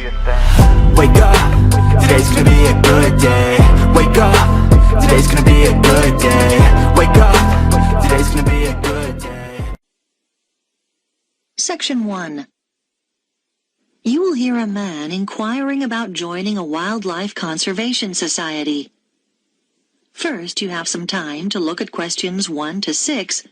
Wake up, today's gonna be a good day. Wake up, today's gonna be a good day. Wake up, today's gonna be a good day. Section 1. You will hear a man inquiring about joining a wildlife conservation society. First, you have some time to look at questions 1 to 6.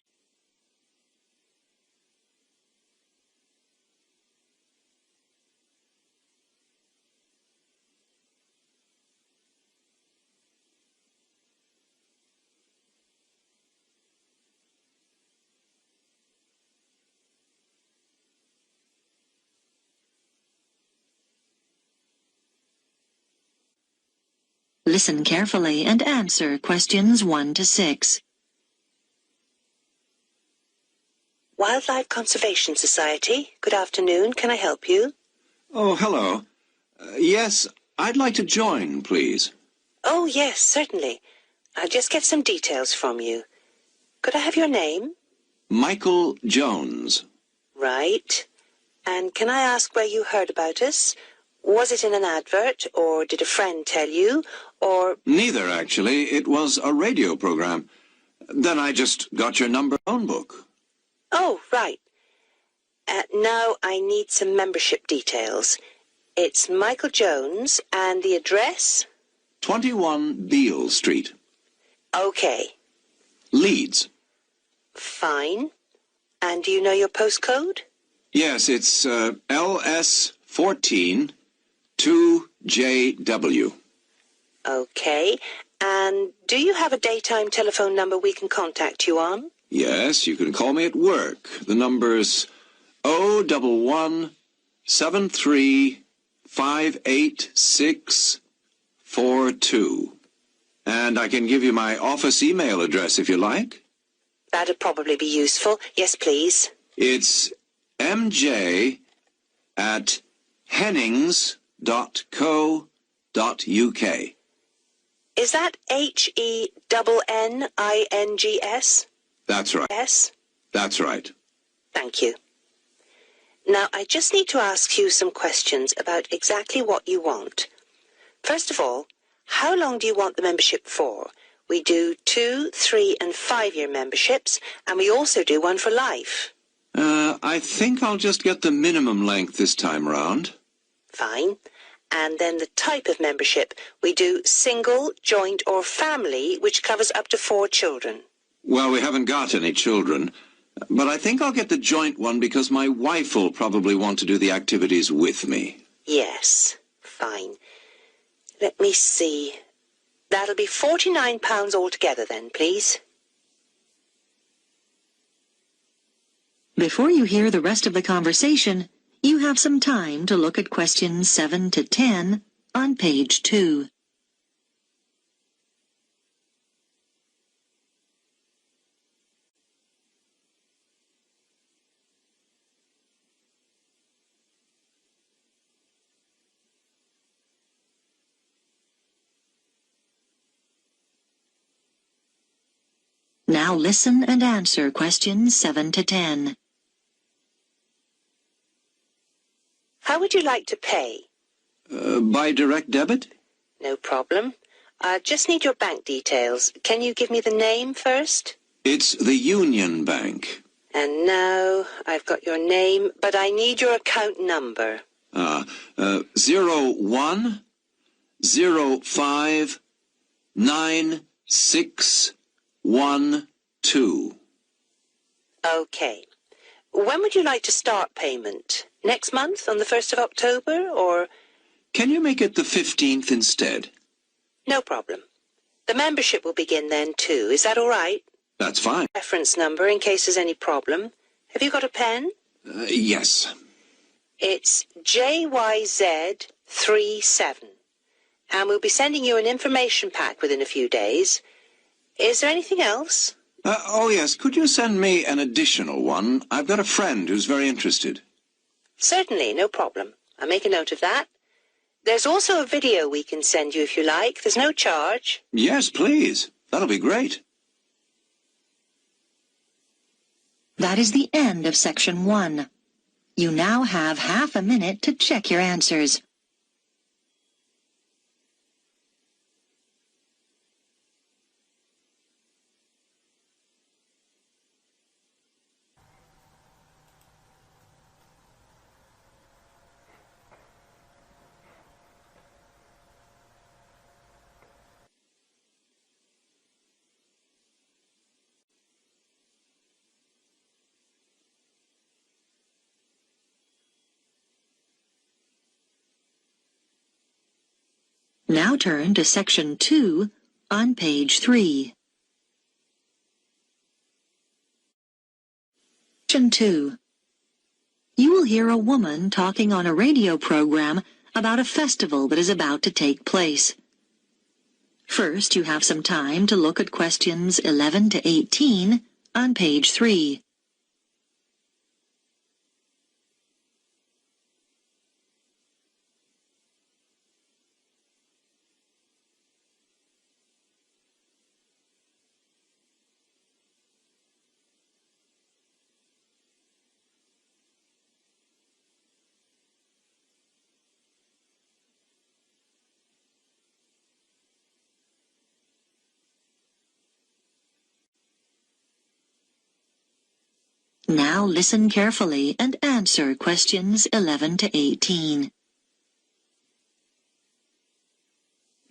Listen carefully and answer questions 1 to 6. Wildlife Conservation Society. Good afternoon. Can I help you? Oh, hello. Yes, I'd like to join, please. Oh, yes, certainly. I'll just get some details from you. Could I have your name? Michael Jones. Right. And can I ask where you heard about us? Was it in an advert, or did a friend tell you, or... Neither, actually. It was a radio program. Then I just got your number phone book. Oh, right. Now I need some membership details. It's Michael Jones, and the address? 21 Beale Street. Okay. Leeds. Fine. And do you know your postcode? Yes, it's LS14 2JW. Okay. And do you have a daytime telephone number we can contact you on? Yes, you can call me at work. The number's 011-73-586-42. And I can give you my office email address if you like. That'd probably be useful. Yes, please. It's mj@hennings.co.uk. Is that HENNINGS? That's right. Yes? That's right. Thank you. Now, I just need to ask you some questions about exactly what you want. First of all, how long do you want the membership for? We do 2, 3, and 5-year memberships, and we also do one for life. I think I'll just get the minimum length this time round. Fine. And then the type of membership. We do single, joint, or family, which covers up to 4 children. Well, we haven't got any children, but I think I'll get the joint one because my wife will probably want to do the activities with me. Yes. Fine. Let me see. That'll be £49 altogether then, please. Before you hear the rest of the conversation, you have some time to look at questions 7 to 10 on page 2. Now listen and answer questions 7 to 10. How would you like to pay? By direct debit? No problem. I just need your bank details. Can you give me the name first? It's the Union Bank. And now I've got your name, but I need your account number. 01059612. Okay. When would you like to start payment? Next month, on the 1st of October, or... Can you make it the 15th instead? No problem. The membership will begin then, too. Is that all right? That's fine. Reference number in case there's any problem. Have you got a pen? Yes. It's JYZ37. And we'll be sending you an information pack within a few days. Is there anything else? Oh, yes. Could you send me an additional one? I've got a friend who's very interested. Certainly, no problem. I'll make a note of that. There's also a video we can send you if you like. There's no charge. Yes, please. That'll be great. That is the end of section 1. You now have half a minute to check your answers. Now turn to Section 2 on page 3. Section 2. You will hear a woman talking on a radio program about a festival that is about to take place. First, you have some time to look at questions 11 to 18 on page 3. Now listen carefully and answer questions 11 to 18.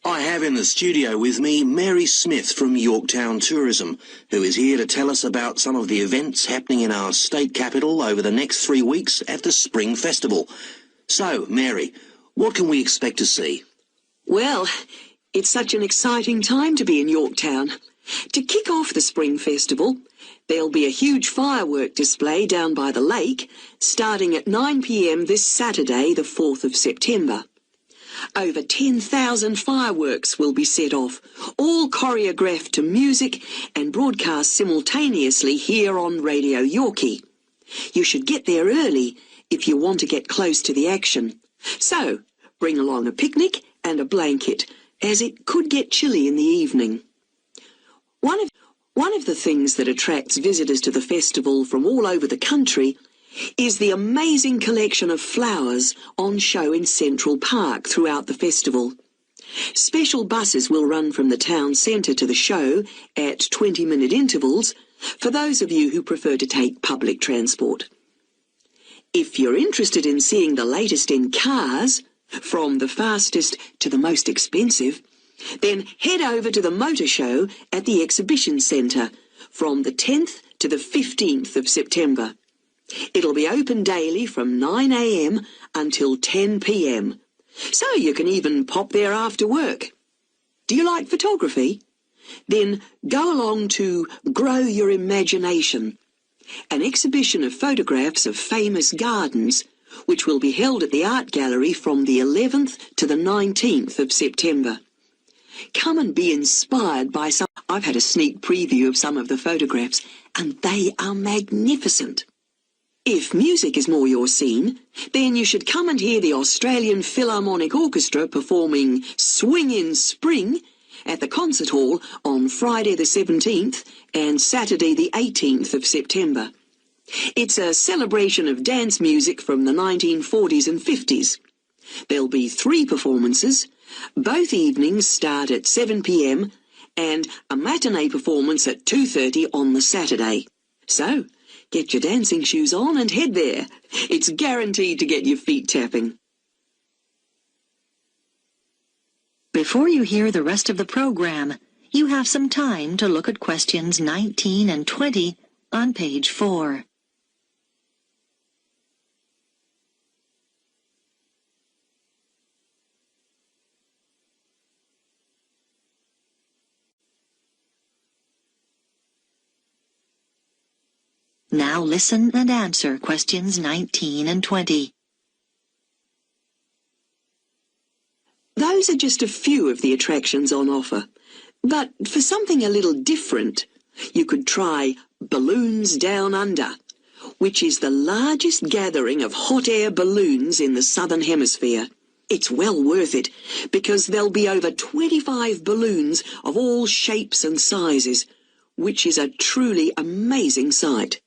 I have in the studio with me Mary Smith from Yorktown Tourism, who is here to tell us about some of the events happening in our state capital over the next 3 weeks at the Spring Festival. So, Mary, what can we expect to see? Well, it's such an exciting time to be in Yorktown. To kick off the Spring Festival, there'll be a huge firework display down by the lake, starting at 9 p.m. this Saturday, the 4th of September. Over 10,000 fireworks will be set off, all choreographed to music and broadcast simultaneously here on Radio Yorkie. You should get there early if you want to get close to the action. So, bring along a picnic and a blanket, as it could get chilly in the evening. One of the things that attracts visitors to the festival from all over the country is the amazing collection of flowers on show in Central Park throughout the festival. Special buses will run from the town centre to the show at 20-minute intervals for those of you who prefer to take public transport. If you're interested in seeing the latest in cars, from the fastest to the most expensive, then head over to the motor show at the Exhibition Centre from the 10th to the 15th of September. It'll be open daily from 9 a.m. until 10 p.m. So you can even pop there after work. Do you like photography? Then go along to Grow Your Imagination, an exhibition of photographs of famous gardens, which will be held at the Art Gallery from the 11th to the 19th of September. Come and be inspired by some. I've had a sneak preview of some of the photographs, and they are magnificent. If music is more your scene, then you should come and hear the Australian Philharmonic Orchestra performing Swing in Spring at the Concert Hall on Friday the 17th and Saturday the 18th of September. It's a celebration of dance music from the 1940s and 50s. There'll be 3 performances. Both evenings start at 7 p.m. and a matinee performance at 2:30 on the Saturday. So, get your dancing shoes on and head there. It's guaranteed to get your feet tapping. Before you hear the rest of the program, you have some time to look at questions 19 and 20 on page 4. Now listen and answer questions 19 and 20. Those are just a few of the attractions on offer. But for something a little different, you could try Balloons Down Under, which is the largest gathering of hot air balloons in the Southern Hemisphere. It's well worth it, because there'll be over 25 balloons of all shapes and sizes, which is a truly amazing sight.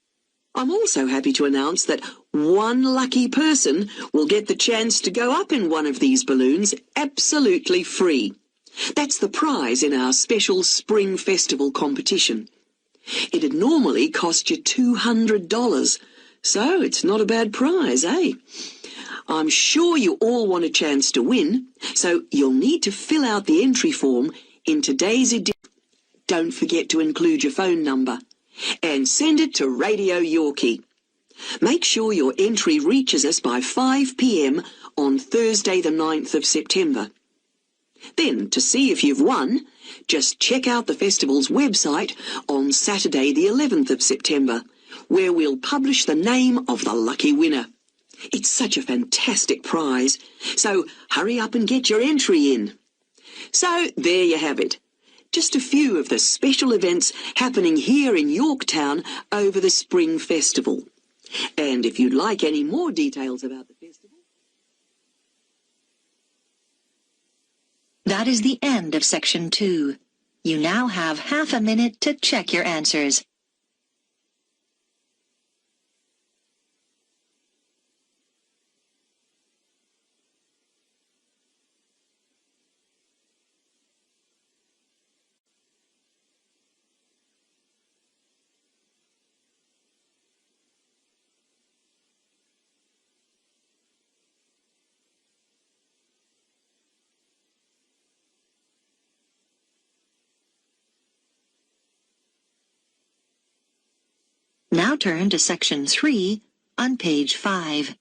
I'm also happy to announce that one lucky person will get the chance to go up in one of these balloons absolutely free. That's the prize in our special Spring Festival competition. It'd normally cost you $200, so it's not a bad prize, eh? I'm sure you all want a chance to win, so you'll need to fill out the entry form in today's edition. Don't forget to include your phone number. And send it to Radio Yorkie. Make sure your entry reaches us by 5 p.m. on Thursday the 9th of September. Then, to see if you've won, just check out the festival's website on Saturday the 11th of September, where we'll publish the name of the lucky winner. It's such a fantastic prize, so hurry up and get your entry in. So, there you have it. Just a few of the special events happening here in Yorktown over the Spring Festival. And if you'd like any more details about the festival... That is the end of Section 2. You now have half a minute to check your answers. Now turn to Section 3 on page 5.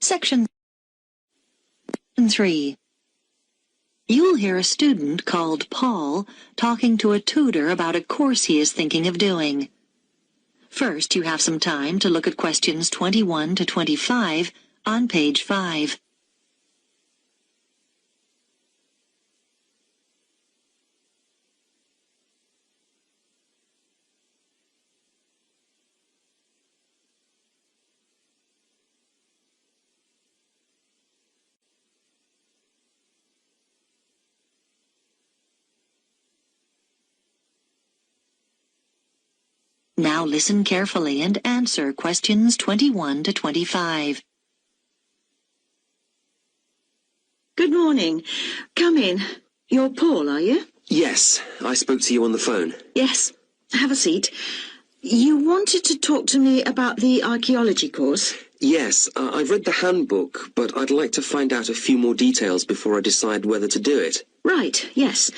Section 3. You'll hear a student called Paul talking to a tutor about a course he is thinking of doing. First, you have some time to look at questions 21 to 25 on page 5. Now listen carefully and answer questions 21 to 25. Good morning. Come in. You're Paul, are you? Yes, I spoke to you on the phone. Yes. Have a seat. You wanted to talk to me about the archaeology course? Yes, I've read the handbook, but I'd like to find out a few more details before I decide whether to do it. Right, yes.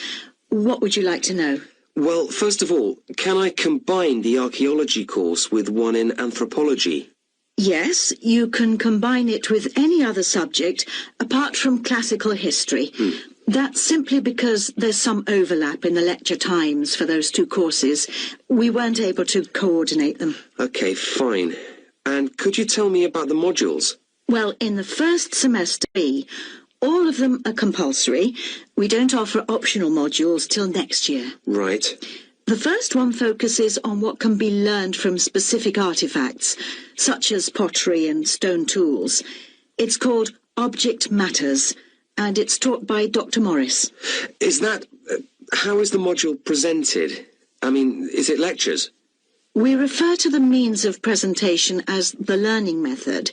What would you like to know? Well, first of all, can I combine the archaeology course with one in anthropology? Yes, you can combine it with any other subject apart from classical history. That's simply because there's some overlap in the lecture times for those two courses. We weren't able to coordinate them. Okay, fine. And could you tell me about the modules? Well, in the first semester, all of them are compulsory. We don't offer optional modules till next year. Right. The first one focuses on what can be learned from specific artifacts, such as pottery and stone tools. It's called Object Matters, and it's taught by Dr. Morris. Is that... how is the module presented? I mean, is it lectures? We refer to the means of presentation as the learning method,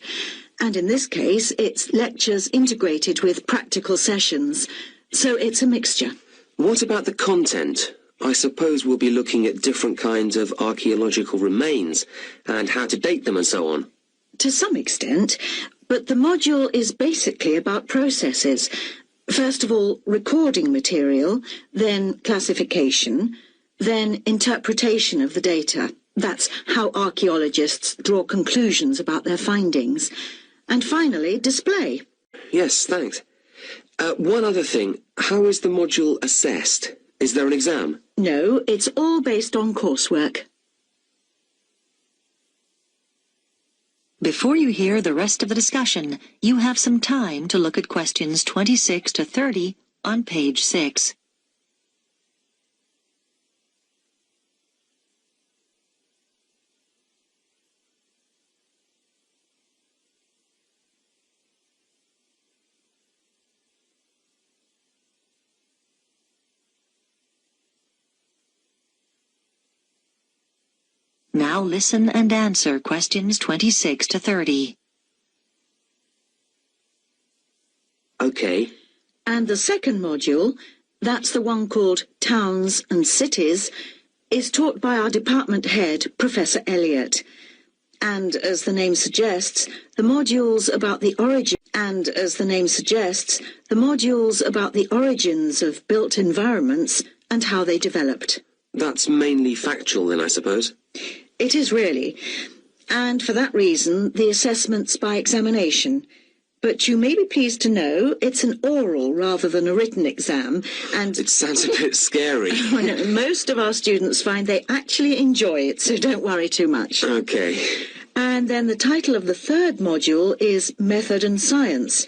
and in this case, it's lectures integrated with practical sessions, so it's a mixture. What about the content? I suppose we'll be looking at different kinds of archaeological remains and how to date them and so on. To some extent, but the module is basically about processes. First of all, recording material, then classification, then interpretation of the data. That's how archaeologists draw conclusions about their findings. And finally, display. Yes, thanks. One other thing. How is the module assessed? Is there an exam? No, it's all based on coursework. Before you hear the rest of the discussion, you have some time to look at questions 26 to 30 on page 6. Now listen and answer questions 26 to 30. Okay. And the second module, that's the one called Towns and Cities, is taught by our department head, Professor Elliott. And as the name suggests, the modules about the origins of built environments and how they developed. That's mainly factual then, I suppose. It is really. and for that reason, the assessment's by examination. But you may be pleased to know it's an oral rather than a written exam, and... It sounds a bit scary. Oh, no, most of our students find they actually enjoy it, so don't worry too much. Okay. And then the title of the third module is Method and Science.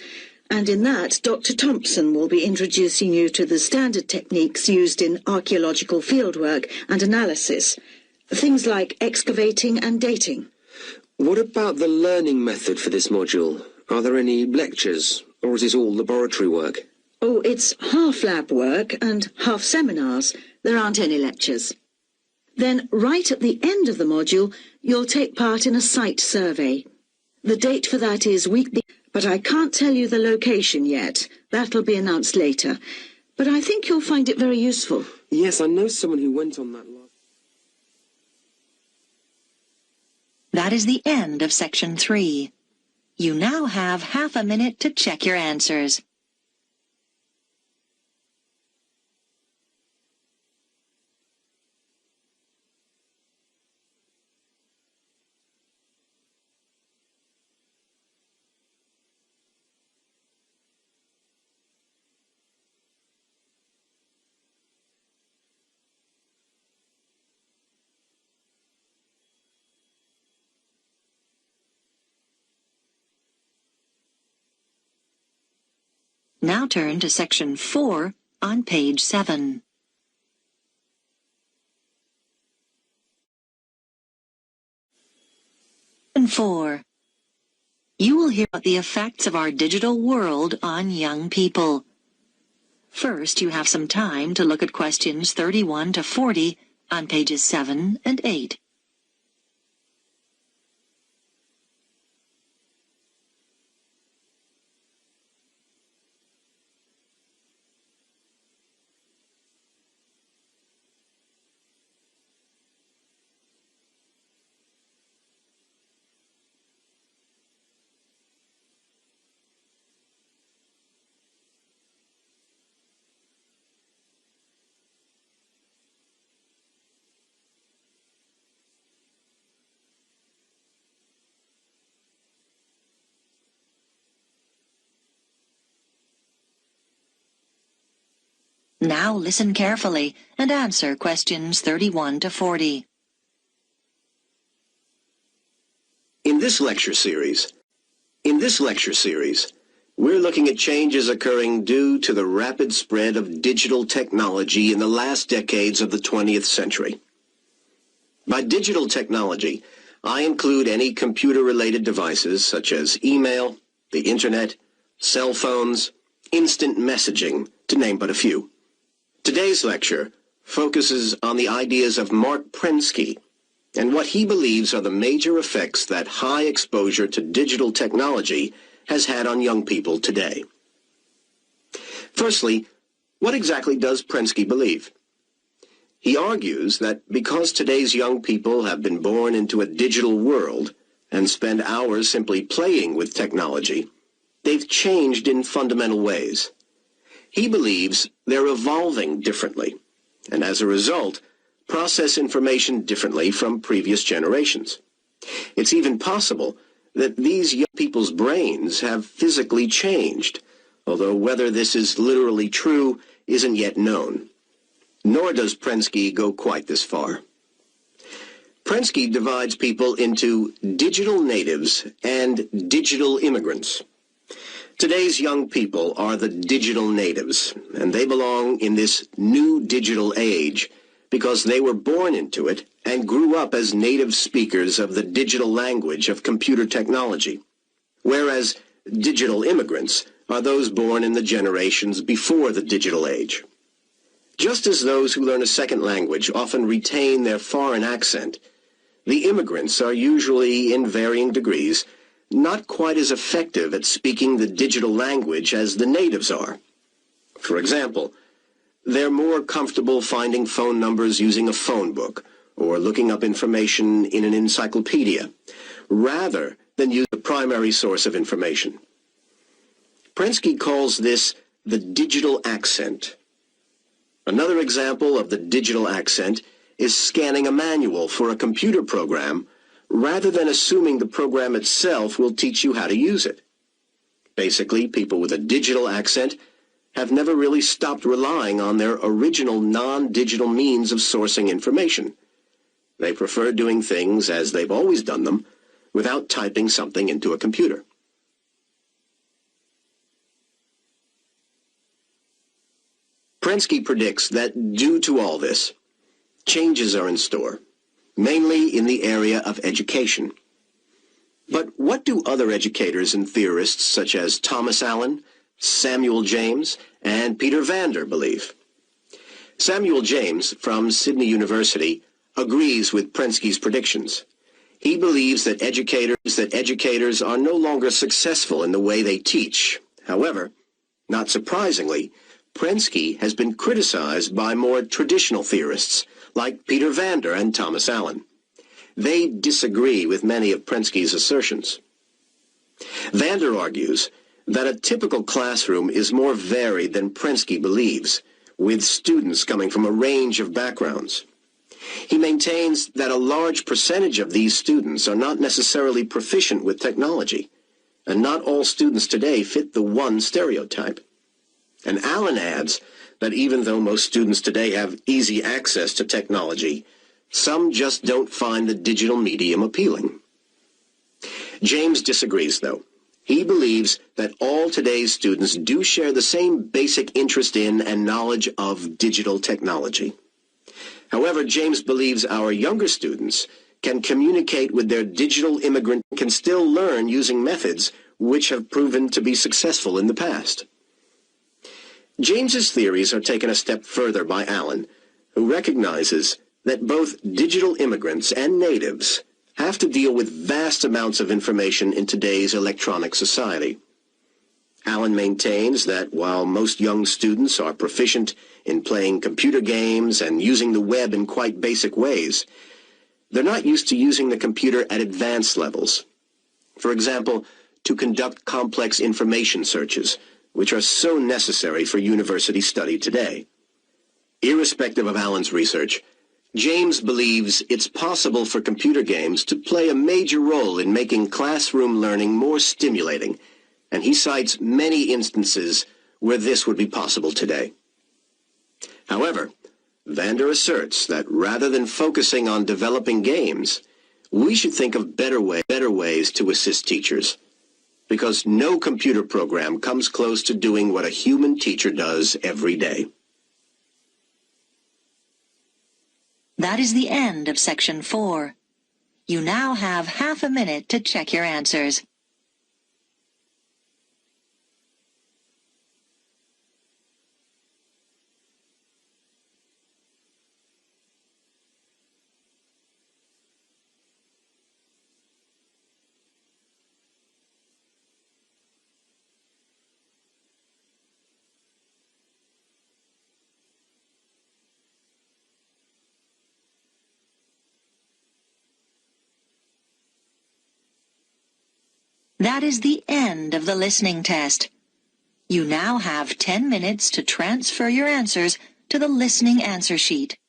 And in that, Dr. Thompson will be introducing you to the standard techniques used in archaeological fieldwork and analysis. Things like excavating and dating. What about the learning method for this module? Are there any lectures, or is it all laboratory work? Oh, it's half lab work and half seminars. There aren't any lectures. Then, right at the end of the module, you'll take part in a site survey. The date for that is weekly, but I can't tell you the location yet. That'll be announced later. But I think you'll find it very useful. Yes, I know someone who went on that last... That is the end of Section 3. You now have half a minute to check your answers. Now turn to Section 4 on page 7. Section 4. You will hear about the effects of our digital world on young people. First, you have some time to look at questions 31 to 40 on pages 7 and 8. Now listen carefully and answer questions 31 to 40. In this lecture series, we're looking at changes occurring due to the rapid spread of digital technology in the last decades of the 20th century. By digital technology, I include any computer-related devices such as email, the internet, cell phones, instant messaging, to name but a few. Today's lecture focuses on the ideas of Mark Prensky and what he believes are the major effects that high exposure to digital technology has had on young people today. Firstly, what exactly does Prensky believe? He argues that because today's young people have been born into a digital world and spend hours simply playing with technology, they've changed in fundamental ways. He believes they're evolving differently, and as a result, process information differently from previous generations. It's even possible that these young people's brains have physically changed, although whether this is literally true isn't yet known. Nor does Prensky go quite this far. Prensky divides people into digital natives and digital immigrants. Today's young people are the digital natives, and they belong in this new digital age because they were born into it and grew up as native speakers of the digital language of computer technology, whereas digital immigrants are those born in the generations before the digital age. Just as those who learn a second language often retain their foreign accent, the immigrants are usually, in varying degrees, not quite as effective at speaking the digital language as the natives are. For example, they're more comfortable finding phone numbers using a phone book or looking up information in an encyclopedia, rather than use the primary source of information. Prensky calls this the digital accent. Another example of the digital accent is scanning a manual for a computer program rather than assuming the program itself will teach you how to use it. Basically, people with a digital accent have never really stopped relying on their original non-digital means of sourcing information. They prefer doing things as they've always done them, without typing something into a computer. Prensky predicts that due to all this, changes are in store, mainly in the area of education. But what do other educators and theorists such as Thomas Allen, Samuel James, and Peter Vander believe? Samuel James, from Sydney University, agrees with Prensky's predictions. He believes that educators are no longer successful in the way they teach. However, not surprisingly, Prensky has been criticized by more traditional theorists, like Peter Vander and Thomas Allen. They disagree with many of Prensky's assertions. Vander argues that a typical classroom is more varied than Prensky believes, with students coming from a range of backgrounds. He maintains that a large percentage of these students are not necessarily proficient with technology, and not all students today fit the one stereotype. And Allen adds that even though most students today have easy access to technology, some just don't find the digital medium appealing. James disagrees, though. He believes that all today's students do share the same basic interest in and knowledge of digital technology. However, James believes our younger students can communicate with their digital immigrant and can still learn using methods which have proven to be successful in the past. James's theories are taken a step further by Allen, who recognizes that both digital immigrants and natives have to deal with vast amounts of information in today's electronic society. Allen maintains that while most young students are proficient in playing computer games and using the web in quite basic ways, they're not used to using the computer at advanced levels. For example, to conduct complex information searches, which are so necessary for university study today. Irrespective of Allen's research, James believes it's possible for computer games to play a major role in making classroom learning more stimulating, and he cites many instances where this would be possible today. However, Vander asserts that rather than focusing on developing games, we should think of better ways to assist teachers, because no computer program comes close to doing what a human teacher does every day. That is the end of Section 4. You now have half a minute to check your answers. That is the end of the listening test. You now have 10 minutes to transfer your answers to the listening answer sheet.